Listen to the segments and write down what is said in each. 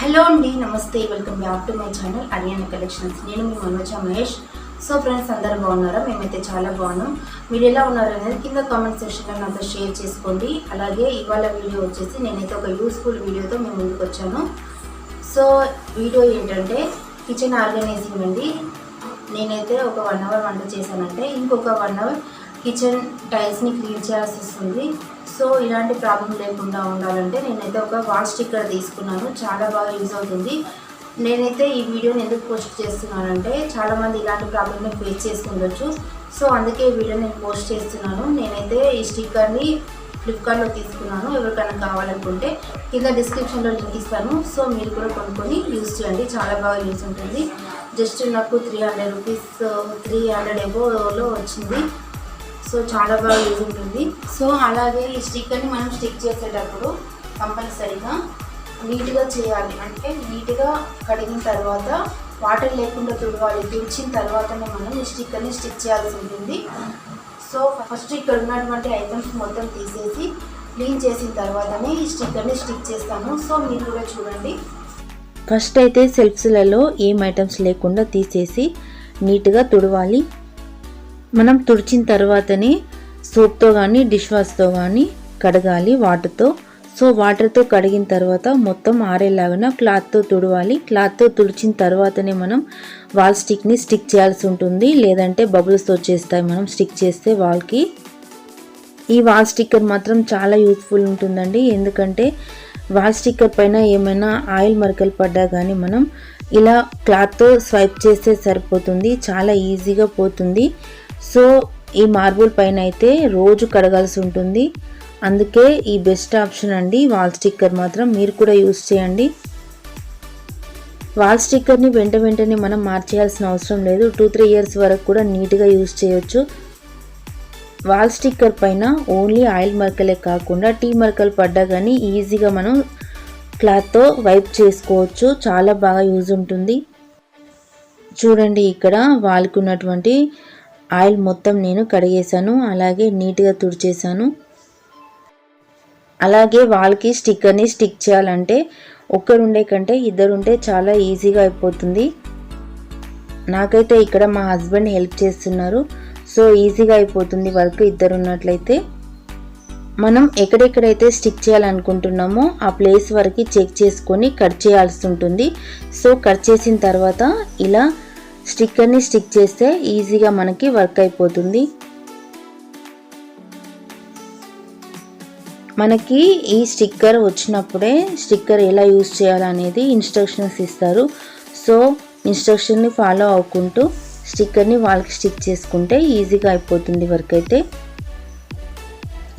Hello అండి, నమస్తే. Welcome back to my channel Ariana collections. నేను మీ Manojamahesh. సో ఫ్రెండ్స్, అందరూ బాగున్నారా? మేమైతే చాలా బాగున్నాం. మీరు ఎలా ఉన్నారు అనేది కింద కామెంట్ సెక్షన్లో నాతో షేర్ చేసుకోండి. అలాగే ఇవాళ వీడియో వచ్చేసి నేనైతే ఒక యూస్ఫుల్ వీడియోతో మేము ముందుకు వచ్చాను. సో వీడియో ఏంటంటే కిచెన్ ఆర్గనైజింగ్ అండి. నేనైతే ఒక 1 అవర్ వంట చేశానంటే ఇంకొక 1 అవర్ కిచెన్ టైల్స్ని క్లీన్ చేయాల్సి వస్తుంది. సో ఇలాంటి ప్రాబ్లం లేకుండా ఉండాలంటే నేనైతే ఒక వాల్ స్టిక్కర్ తీసుకున్నాను. చాలా బాగా యూజ్ అవుతుంది. నేనైతే ఈ వీడియోని ఎందుకు పోస్ట్ చేస్తున్నానంటే చాలామంది ఇలాంటి ప్రాబ్లమ్ని ఫేస్ చేస్తుండొచ్చు. సో అందుకే ఈ వీడియో నేను పోస్ట్ చేస్తున్నాను. నేనైతే ఈ స్టిక్కర్ని ఫ్లిప్కార్ట్లో తీసుకున్నాను. ఎవరికైనా కావాలనుకుంటే కింద డిస్క్రిప్షన్లో లింక్ ఇస్తాను. సో మీరు కూడా కొనుక్కొని యూజ్ చేయండి. చాలా బాగా యూజ్ ఉంటుంది. జస్ట్ నాకు 300 రూపీస్ 300 ఎబోలో వచ్చింది. సో చాలా బాగా యూజ్ ఉంటుంది. సో అలాగే ఈ స్టిక్కర్ని మనం స్టిక్ చేసేటప్పుడు కంపల్సరీగా నీట్గా చేయాలి. అంటే నీట్గా కడిగిన తర్వాత వాటర్ లేకుండా తుడవాలి. తుడిచిన తర్వాతనే మనం ఈ స్టిక్కర్ని స్టిక్ చేయాల్సి ఉంటుంది. సో ఫస్ట్ ఇక్కడ ఉన్నటువంటి ఐటమ్స్ మొత్తం తీసేసి క్లీన్ చేసిన తర్వాతనే ఈ స్టిక్కర్ని స్టిక్ చేస్తాను. సో మీరు కూడా చూడండి. ఫస్ట్ అయితే సెల్ఫ్స్లలో ఏం ఐటమ్స్ లేకుండా తీసేసి నీట్గా తుడవాలి. మనం తుడిచిన తర్వాతనే సోప్తో కానీ డిష్ వాష్తో కానీ కడగాలి వాటర్తో. సో వాటర్తో కడిగిన తర్వాత మొత్తం ఆరేలాగా క్లాత్తో తుడవాలి. క్లాత్తో తుడిచిన తర్వాతనే మనం వాల్ స్టిక్ని స్టిక్ చేయాల్సి ఉంటుంది. లేదంటే బబుల్స్ వచ్చేస్తాయి మనం స్టిక్ చేస్తే వాల్కి. ఈ వాల్ స్టిక్కర్ మాత్రం చాలా యూస్ఫుల్ ఉంటుందండి. ఎందుకంటే వాల్ స్టిక్కర్ పైన ఏమైనా ఆయిల్ మరకలు పడ్డా కానీ మనం ఇలా క్లాత్తో స్వైప్ చేస్తే సరిపోతుంది. చాలా ఈజీగా పోతుంది. సో ఈ మార్బుల్ పైన అయితే రోజు కడగాల్సి ఉంటుంది. అందుకే ఈ బెస్ట్ ఆప్షన్ అండి వాల్ స్టిక్కర్ మాత్రం. మీరు కూడా యూస్ చేయండి. వాల్ స్టిక్కర్ని వెంటనే మనం మార్చేయాల్సిన అవసరం లేదు. 2-3 ఇయర్స్ వరకు కూడా నీట్గా యూస్ చేయొచ్చు. వాల్ స్టిక్కర్ పైన ఓన్లీ ఆయిల్ మరకలే కాకుండా టీ మరకలు పడ్డా కానీ ఈజీగా మనం క్లాత్తో వైప్ చేసుకోవచ్చు. చాలా బాగా యూజ్ ఉంటుంది. చూడండి, ఇక్కడ వాల్కి ఉన్నటువంటి ఆయిల్ మొత్తం నేను కడిగేశాను. అలాగే నీట్గా తుడిచేశాను. అలాగే వాల్కి స్టిక్కర్ని స్టిక్ చేయాలంటే ఒక్కరుండే కంటే ఇద్దరుంటే చాలా ఈజీగా అయిపోతుంది. నాకైతే ఇక్కడ మా హస్బెండ్ హెల్ప్ చేస్తున్నారు. సో ఈజీగా అయిపోతుంది వర్క్ ఇద్దరు ఉన్నట్లయితే. మనం ఎక్కడెక్కడైతే స్టిక్ చేయాలనుకుంటున్నామో ఆ ప్లేస్ వరకు చెక్ చేసుకొని కట్ చేయాల్సి ఉంటుంది. సో కట్ చేసిన తర్వాత ఇలా స్టిక్కర్ని స్టిక్ చేస్తే ఈజీగా మనకి వర్క్ అయిపోతుంది. మనకి ఈ స్టిక్కర్ వచ్చినప్పుడే స్టిక్కర్ ఎలా యూజ్ చేయాలనేది ఇన్స్ట్రక్షన్స్ ఇస్తారు. సో ఇన్స్ట్రక్షన్ని ఫాలో అవ్వకుంటూ స్టిక్కర్ని వాల్కి స్టిక్ చేసుకుంటే ఈజీగా అయిపోతుంది వర్క్ అయితే.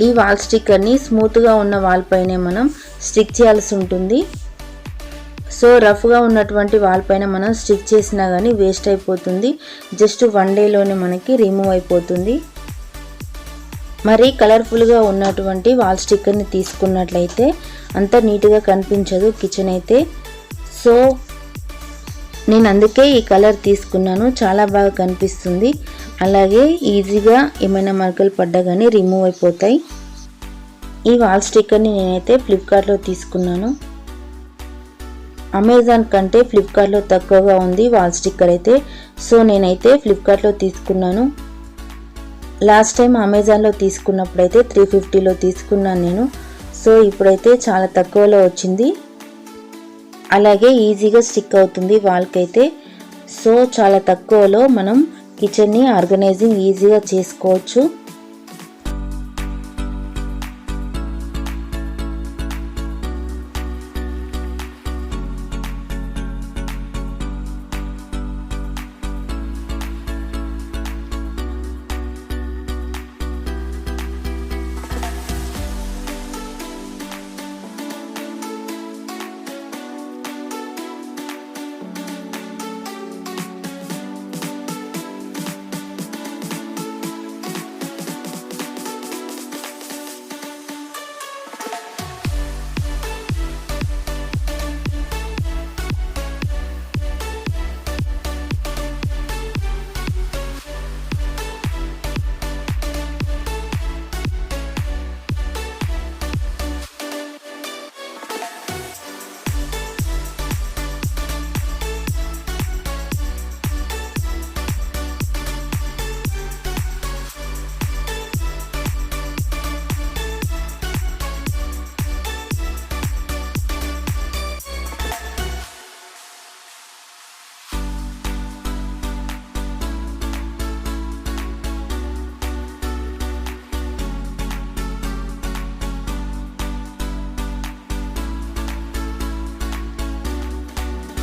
ఈ వాల్ స్టిక్కర్ని స్మూత్గా ఉన్న వాల్ పైనే మనం స్టిక్ చేయాల్సి ఉంటుంది. సో రఫ్గా ఉన్నటువంటి వాల్ పైన మనం స్టిక్ చేసినా కానీ వేస్ట్ అయిపోతుంది. జస్ట్ 1 డేలోనే మనకి రిమూవ్ అయిపోతుంది. మరి కలర్ఫుల్గా ఉన్నటువంటి వాల్ స్టిక్కర్ని తీసుకున్నట్లయితే అంత నీట్గా కనిపించదు కిచెన్ అయితే. సో నేను అందుకే ఈ కలర్ తీసుకున్నాను. చాలా బాగా కనిపిస్తుంది. అలాగే ఈజీగా ఏమైనా మరకలు పడ్డా కానీ రిమూవ్ అయిపోతాయి. ఈ వాల్ స్టిక్కర్ని నేనైతే ఫ్లిప్కార్ట్లో తీసుకున్నాను. అమెజాన్ కంటే ఫ్లిప్కార్ట్లో తక్కువగా ఉంది వాల్ స్టిక్కర్ అయితే. సో నేనైతే ఫ్లిప్కార్ట్లో తీసుకున్నాను. లాస్ట్ టైం అమెజాన్లో తీసుకున్నప్పుడైతే 350లో తీసుకున్నాను నేను. సో ఇప్పుడైతే చాలా తక్కువలో వచ్చింది. అలాగే ఈజీగా స్టిక్ అవుతుంది వాల్కి అయితే. సో చాలా తక్కువలో మనం కిచెన్ని ఆర్గనైజింగ్ ఈజీగా చేసుకోవచ్చు.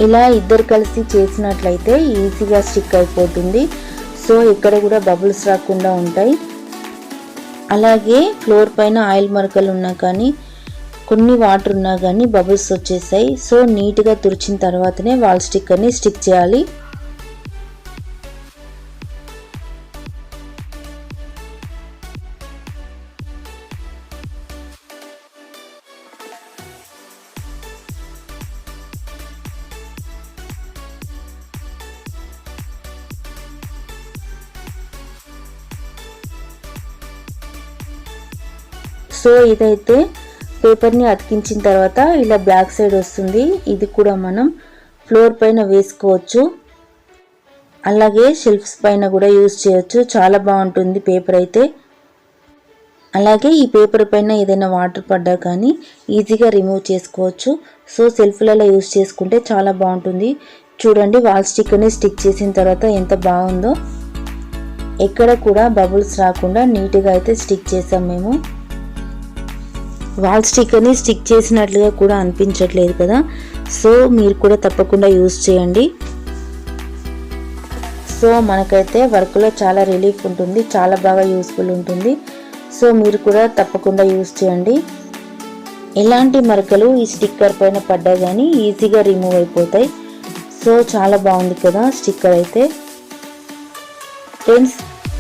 ఇలా ఇద్దరు కలిసి చేసినట్లయితే ఈజీగా స్టిక్ అయిపోతుంది. సో ఇక్కడ కూడా బబుల్స్ రాకుండా ఉంటాయి. అలాగే ఫ్లోర్ పైన ఆయిల్ మరకలు ఉన్నా కానీ కొన్ని వాటర్ ఉన్నా కానీ బబుల్స్ వచ్చేసాయి. సో నీట్గా తుడిచిన తర్వాతనే వాల్ స్టిక్కర్ని స్టిక్ చేయాలి. సో ఇదైతే పేపర్ని అతికించిన తర్వాత ఇలా బ్యాక్ సైడ్ వస్తుంది. ఇది కూడా మనం ఫ్లోర్ పైన వేసుకోవచ్చు, అలాగే షెల్ఫ్స్ పైన కూడా యూజ్ చేయొచ్చు. చాలా బాగుంటుంది పేపర్ అయితే. అలాగే ఈ పేపర్ పైన ఏదైనా వాటర్ పడ్డా కానీ ఈజీగా రిమూవ్ చేసుకోవచ్చు. సో సెల్ఫ్లలో యూజ్ చేసుకుంటే చాలా బాగుంటుంది. చూడండి వాల్ స్టిక్కర్ని స్టిక్ చేసిన తర్వాత ఎంత బాగుందో. ఎక్కడ కూడా బబుల్స్ రాకుండా నీట్గా అయితే స్టిక్ చేసాం మేము. వాల్ స్టిక్కర్ని స్టిక్ చేసినట్లుగా కూడా అనిపించట్లేదు కదా. సో మీరు కూడా తప్పకుండా యూజ్ చేయండి. సో మనకైతే వర్క్లో చాలా రిలీఫ్ ఉంటుంది, చాలా బాగా యూస్ఫుల్ ఉంటుంది. సో మీరు కూడా తప్పకుండా యూజ్ చేయండి. ఎలాంటి మరకలు ఈ స్టిక్కర్ పైన పడ్డా కానీ ఈజీగా రిమూవ్ అయిపోతాయి. సో చాలా బాగుంది కదా స్టిక్కర్ అయితే. ఫ్రెండ్స్,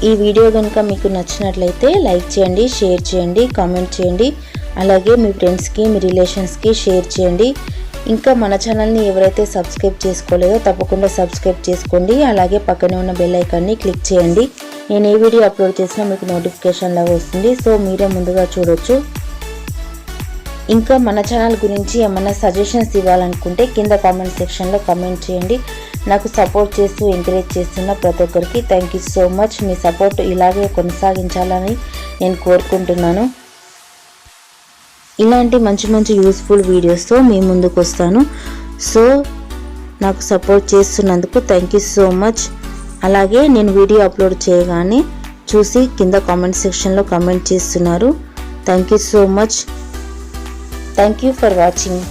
ఈ వీడియో కనుక మీకు నచ్చినట్లయితే లైక్ చేయండి, షేర్ చేయండి, కామెంట్ చేయండి. అలాగే మీ ఫ్రెండ్స్కి, మీ రిలేషన్స్కి షేర్ చేయండి. ఇంకా మన ఛానల్ని ఎవరైతే సబ్స్క్రైబ్ చేసుకోలేదో తప్పకుండా సబ్స్క్రైబ్ చేసుకోండి. అలాగే పక్కనే ఉన్న బెల్ ఐకాన్ని క్లిక్ చేయండి. నేను ఏ వీడియో అప్లోడ్ చేసినా మీకు నోటిఫికేషన్ లాగా వస్తుంది. సో మీరే ముందుగా చూడొచ్చు. ఇంకా మన ఛానల్ గురించి ఏమైనా సజెషన్స్ ఇవ్వాలనుకుంటే కింద కామెంట్ సెక్షన్లో కామెంట్ చేయండి. నాకు సపోర్ట్ చేస్తూ ఎంకరేజ్ చేస్తున్న ప్రతి ఒక్కరికి thank you so much. Me support ఇలాగే కొనసాగించాలని నేను కోరుకుంటున్నాను. ఇలాంటి మంచి మంచి యూస్ఫుల్ వీడియోస్తో మీ ముందుకు వస్తాను. సో నాకు సపోర్ట్ చేస్తున్నందుకు థ్యాంక్ యూ సో మచ్. అలాగే నేను వీడియో అప్లోడ్ చేయగానే చూసి కింద కామెంట్ సెక్షన్లో కామెంట్ చేస్తున్నారు. Thank you so much. Thank you for watching.